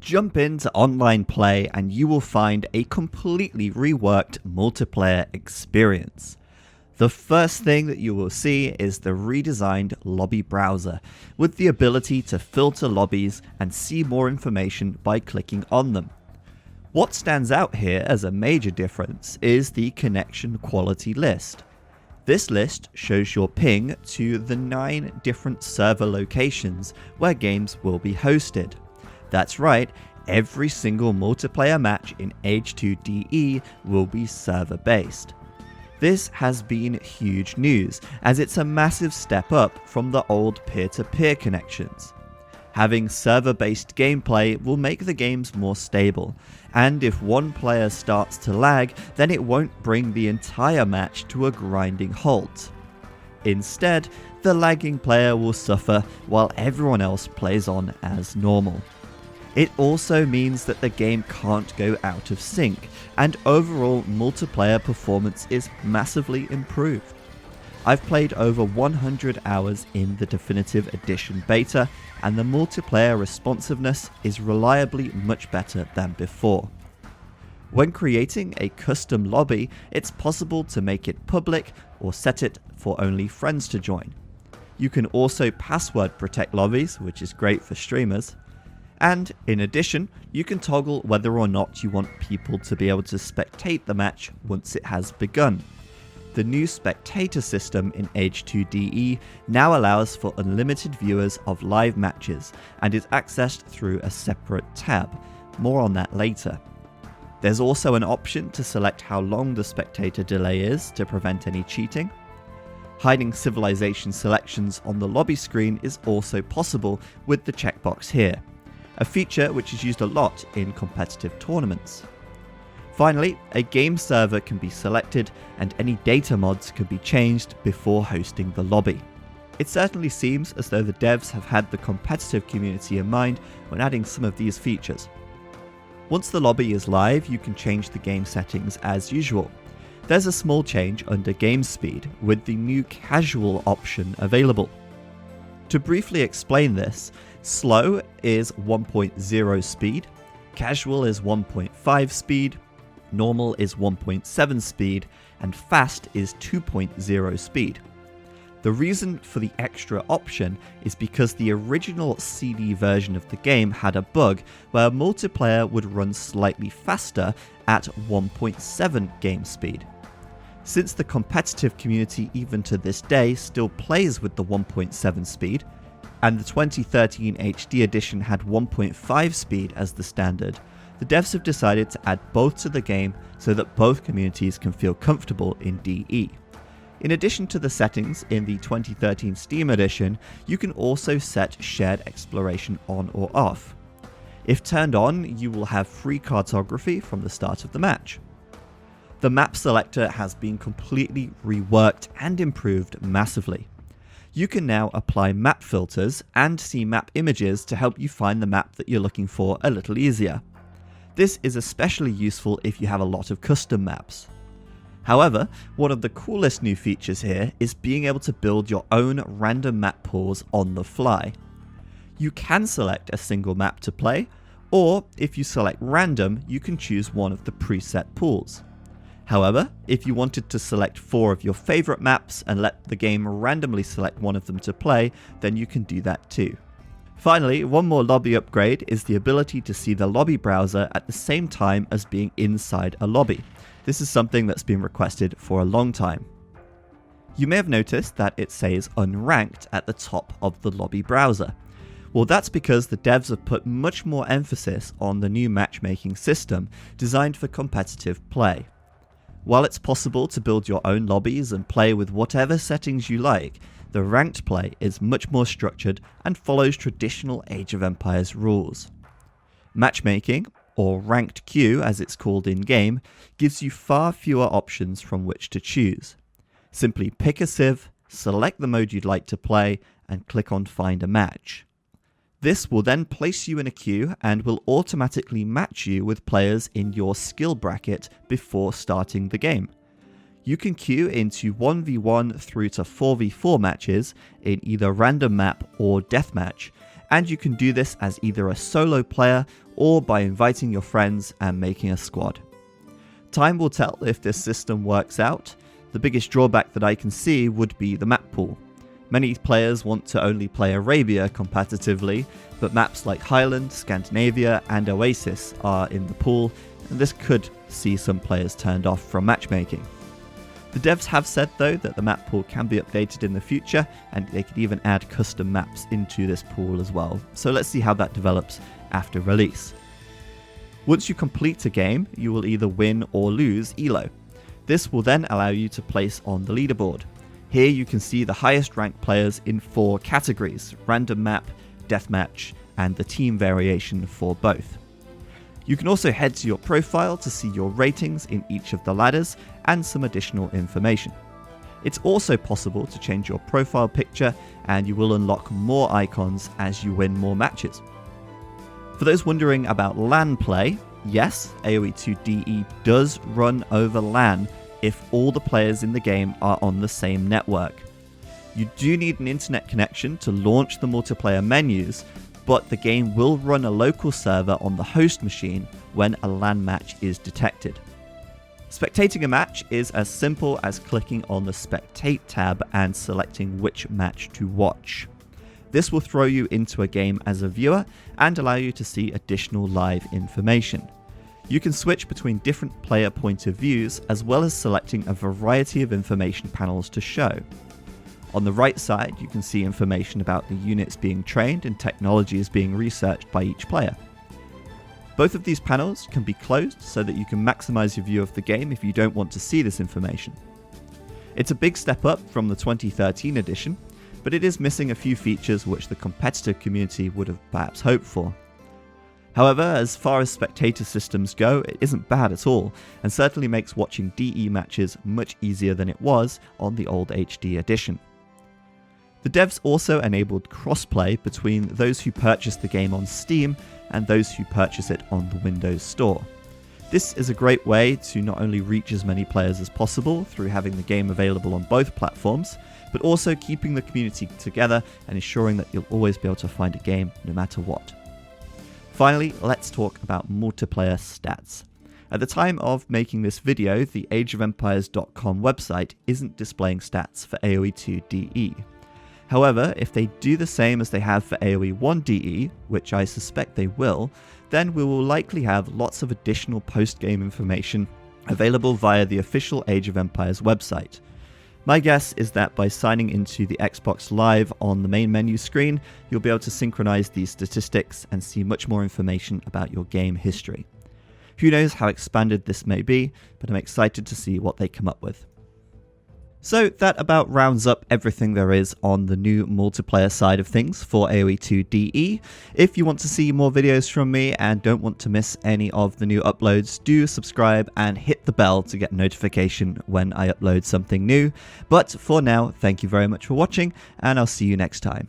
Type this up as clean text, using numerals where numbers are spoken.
Jump into online play and you will find a completely reworked multiplayer experience. The first thing that you will see is the redesigned lobby browser, with the ability to filter lobbies and see more information by clicking on them. What stands out here as a major difference is the connection quality list. This list shows your ping to the 9 different server locations where games will be hosted. That's right, every single multiplayer match in H2DE will be server-based. This has been huge news, as it's a massive step up from the old peer-to-peer connections. Having server-based gameplay will make the games more stable, and if one player starts to lag, then it won't bring the entire match to a grinding halt. Instead, the lagging player will suffer while everyone else plays on as normal. It also means that the game can't go out of sync, and overall multiplayer performance is massively improved. I've played over 100 hours in the Definitive Edition beta, and the multiplayer responsiveness is reliably much better than before. When creating a custom lobby, it's possible to make it public or set it for only friends to join. You can also password protect lobbies, which is great for streamers. And in addition, you can toggle whether or not you want people to be able to spectate the match once it has begun. The new Spectator System in H2DE now allows for unlimited viewers of live matches and is accessed through a separate tab. More on that later. There's also an option to select how long the spectator delay is to prevent any cheating. Hiding civilization selections on the lobby screen is also possible with the checkbox here, a feature which is used a lot in competitive tournaments. Finally, a game server can be selected and any data mods can be changed before hosting the lobby. It certainly seems as though the devs have had the competitive community in mind when adding some of these features. Once the lobby is live, you can change the game settings as usual. There's a small change under game speed with the new casual option available. To briefly explain this, slow is 1.0 speed, casual is 1.5 speed, normal is 1.7 speed, and fast is 2.0 speed. The reason for the extra option is because the original CD version of the game had a bug where multiplayer would run slightly faster at 1.7 game speed. Since the competitive community even to this day still plays with the 1.7 speed, and the 2013 HD edition had 1.5 speed as the standard, the devs have decided to add both to the game so that both communities can feel comfortable in DE. In addition to the settings in the 2013 Steam edition, you can also set shared exploration on or off. If turned on, you will have free cartography from the start of the match. The map selector has been completely reworked and improved massively. You can now apply map filters and see map images to help you find the map that you're looking for a little easier. This is especially useful if you have a lot of custom maps. However, one of the coolest new features here is being able to build your own random map pools on the fly. You can select a single map to play, or if you select random, you can choose one of the preset pools. However, if you wanted to select 4 of your favorite maps and let the game randomly select one of them to play, then you can do that too. Finally, one more lobby upgrade is the ability to see the lobby browser at the same time as being inside a lobby. This is something that's been requested for a long time. You may have noticed that it says unranked at the top of the lobby browser. Well, that's because the devs have put much more emphasis on the new matchmaking system designed for competitive play. While it's possible to build your own lobbies and play with whatever settings you like, the ranked play is much more structured and follows traditional Age of Empires rules. Matchmaking, or ranked queue as it's called in-game, gives you far fewer options from which to choose. Simply pick a civ, select the mode you'd like to play, and click on Find a Match. This will then place you in a queue and will automatically match you with players in your skill bracket before starting the game. You can queue into 1v1 through to 4v4 matches in either random map or deathmatch, and you can do this as either a solo player or by inviting your friends and making a squad. Time will tell if this system works out. The biggest drawback that I can see would be the map pool. Many players want to only play Arabia competitively, but maps like Highland, Scandinavia and Oasis are in the pool, and this could see some players turned off from matchmaking. The devs have said though that the map pool can be updated in the future, and they could even add custom maps into this pool as well, so let's see how that develops after release. Once you complete a game, you will either win or lose ELO. This will then allow you to place on the leaderboard. Here you can see the highest ranked players in 4 categories: random map, deathmatch, and the team variation for both. You can also head to your profile to see your ratings in each of the ladders and some additional information. It's also possible to change your profile picture, and you will unlock more icons as you win more matches. For those wondering about LAN play, yes, AoE2 DE does run over LAN if all the players in the game are on the same network. You do need an internet connection to launch the multiplayer menus, but the game will run a local server on the host machine when a LAN match is detected. Spectating a match is as simple as clicking on the Spectate tab and selecting which match to watch. This will throw you into a game as a viewer and allow you to see additional live information. You can switch between different player point of views, as well as selecting a variety of information panels to show. On the right side, you can see information about the units being trained and technologies being researched by each player. Both of these panels can be closed so that you can maximize your view of the game if you don't want to see this information. It's a big step up from the 2013 edition, but it is missing a few features which the competitive community would have perhaps hoped for. However, as far as spectator systems go, it isn't bad at all, and certainly makes watching DE matches much easier than it was on the old HD edition. The devs also enabled crossplay between those who purchase the game on Steam and those who purchase it on the Windows Store. This is a great way to not only reach as many players as possible through having the game available on both platforms, but also keeping the community together and ensuring that you'll always be able to find a game no matter what. Finally, let's talk about multiplayer stats. At the time of making this video, the AgeofEmpires.com website isn't displaying stats for AoE2 DE. However, if they do the same as they have for AoE1 DE, which I suspect they will, then we will likely have lots of additional post-game information available via the official Age of Empires website. My guess is that by signing into the Xbox Live on the main menu screen, you'll be able to synchronize these statistics and see much more information about your game history. Who knows how expanded this may be, but I'm excited to see what they come up with. So that about rounds up everything there is on the new multiplayer side of things for AoE2 DE. If you want to see more videos from me and don't want to miss any of the new uploads, do subscribe and hit the bell to get notification when I upload something new. But for now, thank you very much for watching, and I'll see you next time.